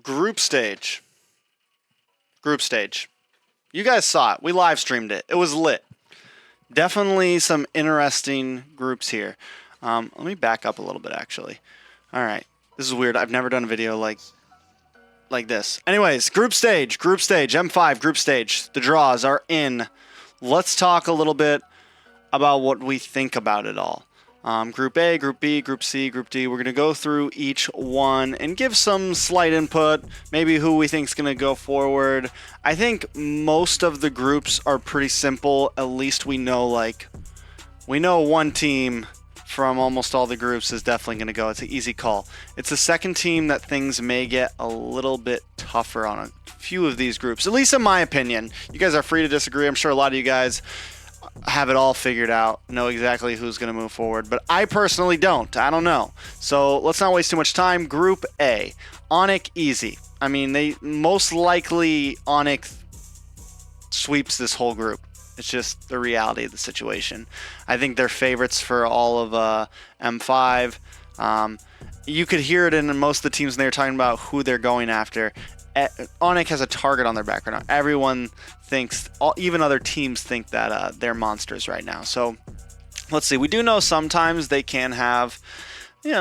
Group stage. Group stage. You guys saw it. We live streamed it. It was lit. Definitely some interesting groups here. Let me back up a little bit, actually. All right. This is weird. I've never done a video like this. Anyways, group stage, M5 group stage. The draws are in. Let's talk a little bit about what we think about it all. Group A, Group B, Group C, Group D. We're going to go through each one and give some slight input, maybe who we think is going to go forward. I think most of the groups are pretty simple. At least we know one team from almost all the groups is definitely going to go. It's an easy call. It's the second team that things may get a little bit tougher on a few of these groups, at least in my opinion. You guys are free to disagree. I'm sure a lot of you guys have it all figured out, know exactly who's going to move forward, but I personally don't. I don't know. So let's not waste too much time. Group A, Onyx easy. I mean, they most likely Onyx sweeps this whole group. It's just the reality of the situation. I think they're favorites for all of M5. You could hear it in most of the teams, and they're talking about who they're going after. Onyx has a target on their back right now. Everyone thinks, even other teams think that they're monsters right now. So let's see. We do know sometimes they can have, in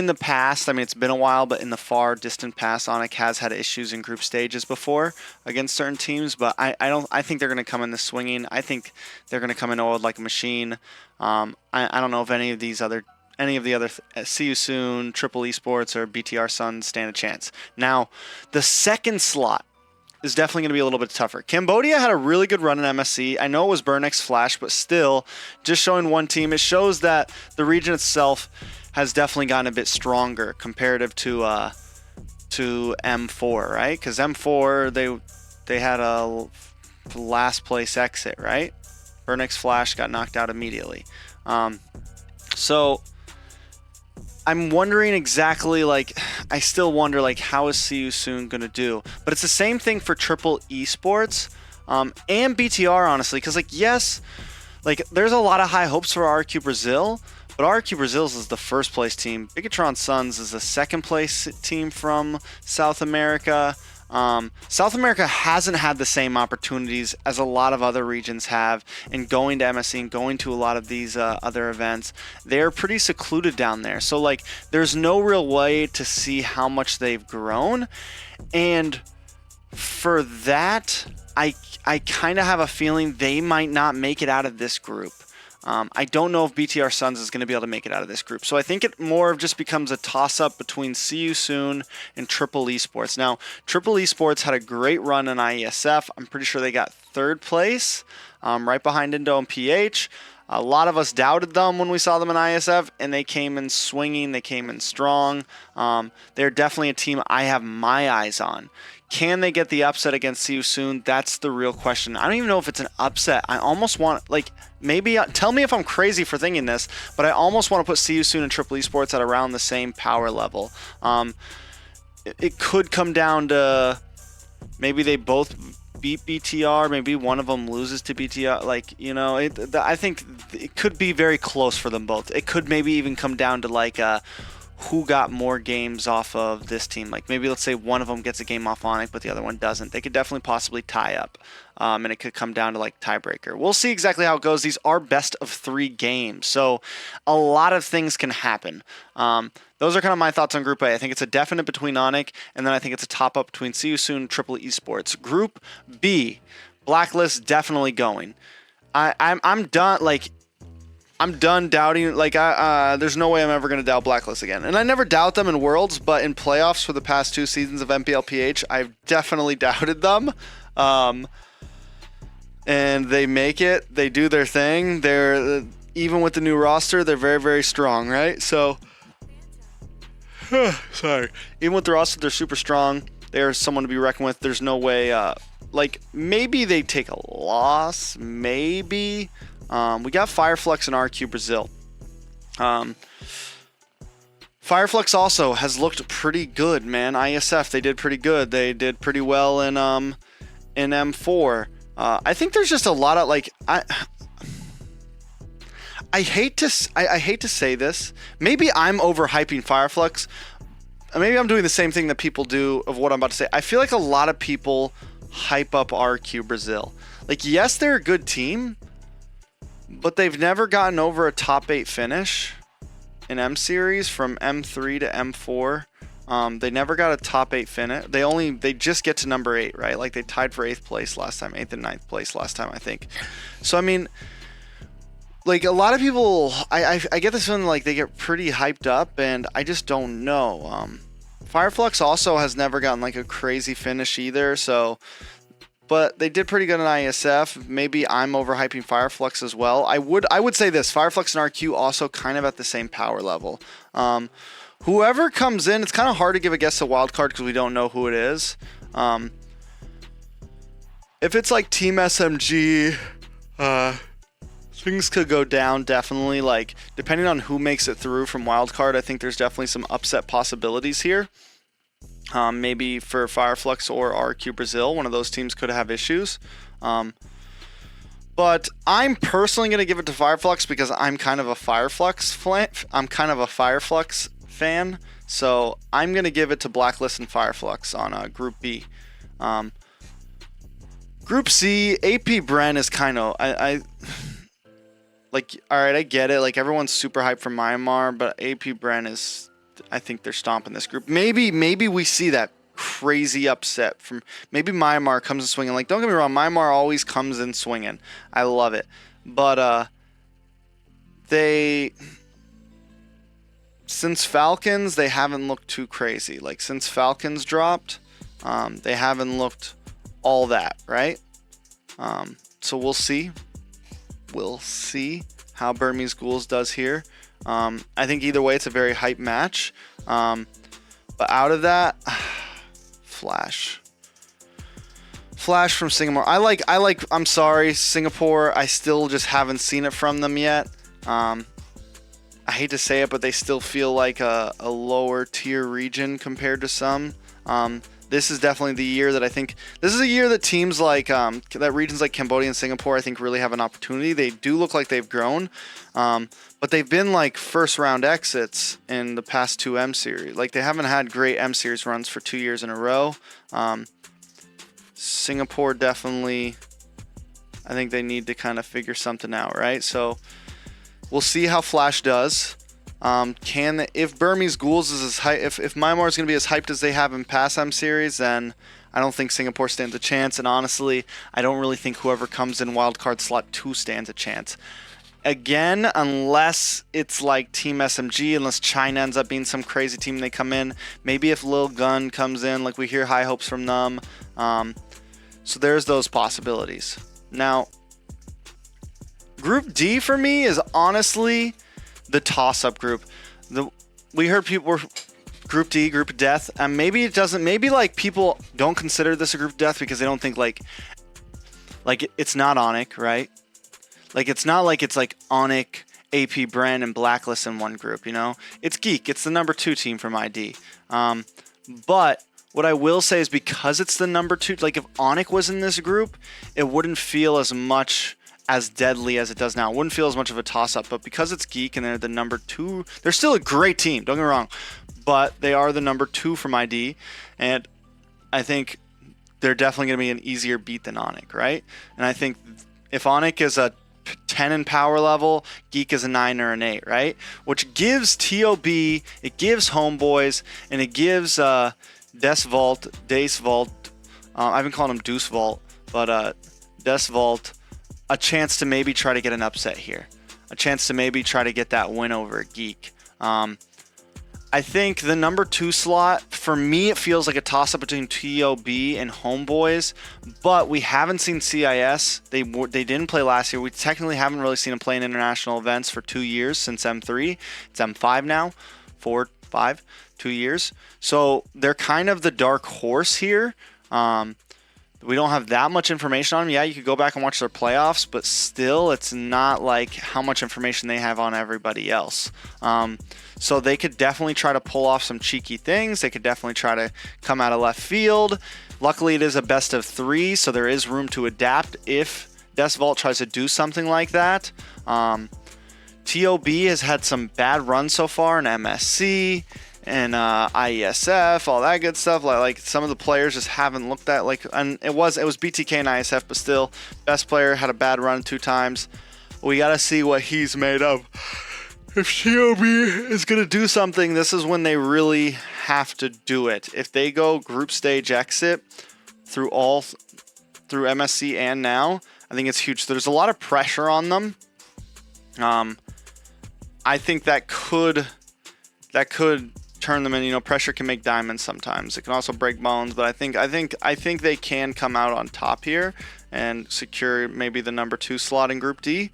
the past, I mean, it's been a while, but in the far distant past, Onyx has had issues in group stages before against certain teams. But I think they're going to come in the swinging. I think they're going to come in oiled like a machine. I don't know if any of the other See You Soon, Triple Esports, or BTR Suns stand a chance. Now, the second slot is definitely going to be a little bit tougher. Cambodia had a really good run in MSC. I know it was Burnex Flash, but still, just showing one team, it shows that the region itself has definitely gotten a bit stronger comparative to M4, right? Because M4, they had a last place exit, right? Burnex Flash got knocked out immediately. So I'm wondering exactly, I still wonder, how is See You Soon going to do? But it's the same thing for Triple Esports and BTR, honestly, because, yes, there's a lot of high hopes for RQ Brazil, but RQ Brazil is the first place team. Bigatron Suns is the second place team from South America. South America hasn't had the same opportunities as a lot of other regions have in going to MSC and going to a lot of these other events. They're pretty secluded down there. So there's no real way to see how much they've grown. And for that, I kind of have a feeling they might not make it out of this group. I don't know if BTR Suns is going to be able to make it out of this group. So I think it more of just becomes a toss-up between See You Soon and Triple Esports. Now, Triple Esports had a great run in IESF. I'm pretty sure they got third place, right behind Indo and PH. A lot of us doubted them when we saw them in ISF, and they came in swinging. They came in strong. They're definitely a team I have my eyes on. Can they get the upset against See You Soon? That's the real question. I don't even know if it's an upset. I almost want, maybe, tell me if I'm crazy for thinking this, but I almost want to put See You Soon and Triple Esports at around the same power level. It could come down to maybe they both beat BTR, maybe one of them loses to BTR. I think it could be very close for them both. It could maybe even come down to who got more games off of this team. Maybe let's say one of them gets a game off Onyx, but the other one doesn't. They could definitely possibly tie up, and it could come down to tiebreaker. We'll see exactly how it goes. These are best of 3 games, so a lot of things can happen. Those are kind of my thoughts on Group A. I think it's a definite between Onyx, and then I think it's a top-up between See You Soon and Triple Esports. Group B, Blacklist definitely going. I'm done. I'm done doubting. There's no way I'm ever going to doubt Blacklist again. And I never doubt them in Worlds, but in playoffs for the past 2 seasons of MPLPH, I've definitely doubted them. And they make it. They do their thing. They're even with the new roster, they're very, very strong, right? So, sorry. Even with the roster, they're super strong. They're someone to be reckoned with. There's no way. Maybe they take a loss. Maybe. We got Fireflux and RQ Brazil. Fireflux also has looked pretty good, man. ISF, they did pretty good. They did pretty well in M4. I think there's just a lot of I hate to say this. Maybe I'm overhyping Fireflux, maybe I'm doing the same thing that people do of what I'm about to say. I feel like a lot of people hype up RQ Brazil. Like, yes, they're a good team, but they've never gotten over a top 8 finish in M Series from M3 to M4. They never got a top 8 finish. They just get to number 8, right? Like, they tied for 8th place last time, 8th and 9th place last time, I think. So, I mean, like, a lot of people, I get this feeling like they get pretty hyped up, and I just don't know. Fireflux also has never gotten like a crazy finish either, so, but they did pretty good in ISF. Maybe I'm overhyping Fireflux as well. I would say this: Fireflux and RQ also kind of at the same power level. Whoever comes in, it's kind of hard to give a guess at wild card because we don't know who it is. If it's like Team SMG, things could go down definitely. Like, depending on who makes it through from wild card, I think there's definitely some upset possibilities here. Maybe for Fireflux or RQ Brazil, one of those teams could have issues. But I'm personally going to give it to Fireflux because I'm kind of a Fireflux fan. So I'm going to give it to Blacklist and Fireflux on Group B. Group C, AP Bren is kind of... I like, alright, I get it. Like, everyone's super hyped for Myanmar, but AP Bren is... I think they're stomping this group. Maybe we see that crazy upset from... Maybe Myanmar comes in swinging. Like, don't get me wrong, Myanmar always comes in swinging. I love it. But, since Falcons, they haven't looked too crazy. Like, since Falcons dropped, they haven't looked all that, right? So we'll see. We'll see how Burmese Ghouls does here. I think either way, it's a very hype match. But out of that, Flash from Singapore. I'm sorry, Singapore. I still just haven't seen it from them yet. I hate to say it, but they still feel like a lower tier region compared to some. This is definitely the year that I think... This is a year that teams like... that regions like Cambodia and Singapore, I think, really have an opportunity. They do look like they've grown. But they've been like first-round exits in the past 2 M Series. Like, they haven't had great M Series runs for 2 years in a row. Singapore definitely... I think they need to kind of figure something out, right? So, we'll see how Flash does. If Burmese Ghouls is as hype, if Myanmar is going to be as hyped as they have in past M Series, then I don't think Singapore stands a chance. And honestly, I don't really think whoever comes in wildcard slot 2 stands a chance. Again, unless it's like Team SMG, unless China ends up being some crazy team and they come in. Maybe if Lil Gun comes in, like we hear high hopes from them. So there's those possibilities. Now, Group D for me is honestly the toss-up group. We heard people were Group D, Group of Death, and maybe it doesn't. Maybe like people don't consider this a Group of Death because they don't think like it's not Onyx, right? Like, it's not like it's like Onyx, AP Brand, and Blacklist in one group. You know, it's Geek. It's the number 2 team from ID. But what I will say is because it's the number 2, like if Onyx was in this group, it wouldn't feel as much as deadly as it does now. It wouldn't feel as much of a toss-up, but because it's Geek and they're the number 2, they're still a great team, don't get me wrong, but they are the number 2 from ID, and I think they're definitely going to be an easier beat than Onyx, right? And I think if Onyx is a 10 in power level, Geek is a 9 or an 8, right? Which gives TOB, it gives Homeboys, and it gives Dace Vault, I've been calling him Deuce Vault, but Dace Vault, a chance to maybe try to get an upset here. A chance to maybe try to get that win over Geek. I think the number 2 slot, for me, it feels like a toss-up between TOB and Homeboys, but we haven't seen CIS. They didn't play last year. We technically haven't really seen them play in international events for 2 years since M3. It's M5 now. 4, 5, 2 years. So they're kind of the dark horse here. We don't have that much information on them. Yeah, you could go back and watch their playoffs, but still, it's not like how much information they have on everybody else. So they could definitely try to pull off some cheeky things. They could definitely try to come out of left field. Luckily, it is a best of 3, so there is room to adapt if Dace Vault tries to do something like that. TOB has had some bad runs so far in MSC, and IESF, all that good stuff. Like some of the players just haven't looked at and it was BTK and ISF, but still, best player had a bad run 2 times. We gotta see what he's made of. If TOB is gonna do something, this is when they really have to do it. If they go group stage exit through MSC and now, I think it's huge. There's a lot of pressure on them. I think that could turn them in. You know, pressure can make diamonds sometimes. It can also break bones, but I think they can come out on top here and secure maybe the number 2 slot in Group D.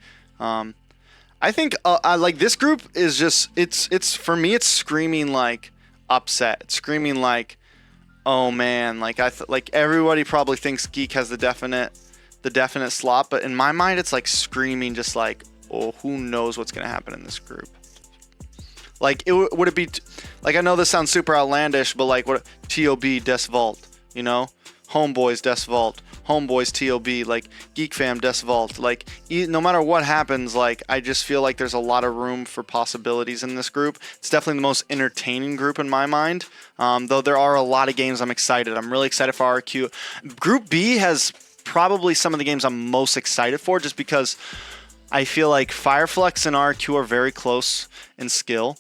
I think I like this group is just it's for me it's screaming like upset. It's screaming like, oh man, like like everybody probably thinks Geek has the definite slot, but in my mind it's like screaming just like, oh, who knows what's gonna happen in this group. Like would it be like, I know this sounds super outlandish, but like what TOB Des Vault, you know, Homeboys Des Vault, Homeboys TOB, like Geek Fam Des Vault, like no matter what happens, like I just feel like there's a lot of room for possibilities in this group. It's definitely the most entertaining group in my mind, though there are a lot of games I'm excited. I'm really excited for RQ. Group B has probably some of the games I'm most excited for, just because I feel like Fireflex and RQ are very close in skill.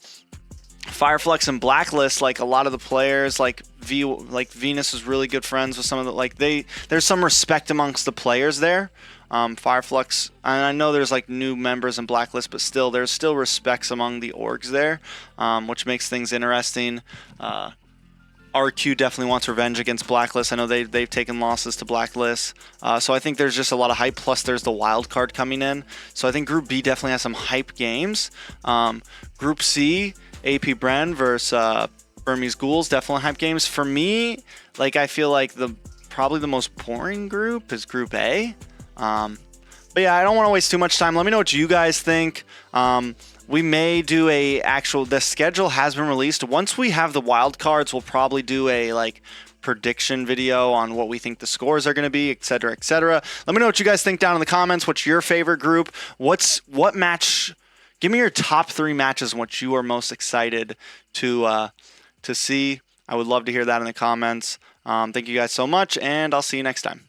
Fireflex and Blacklist, like a lot of the players, like Venus is really good friends with some of the, there's some respect amongst the players there. Fireflex, and I know there's like new members in Blacklist, but still there's still respects among the orgs there, which makes things interesting. RQ definitely wants revenge against Blacklist. I know they've taken losses to Blacklist. So I think there's just a lot of hype, plus there's the wild card coming in. So I think Group B definitely has some hype games. Group C, AP Bren versus Burmese Ghouls, definitely hype games. For me, like I feel like probably the most boring group is Group A. But yeah, I don't want to waste too much time. Let me know what you guys think. We may do the schedule has been released. Once we have the wild cards, we'll probably do a prediction video on what we think the scores are going to be, etc., etc. Let me know what you guys think down in the comments. What's your favorite group? What match? Give me your top 3 matches and what you are most excited to see. I would love to hear that in the comments. Thank you guys so much, and I'll see you next time.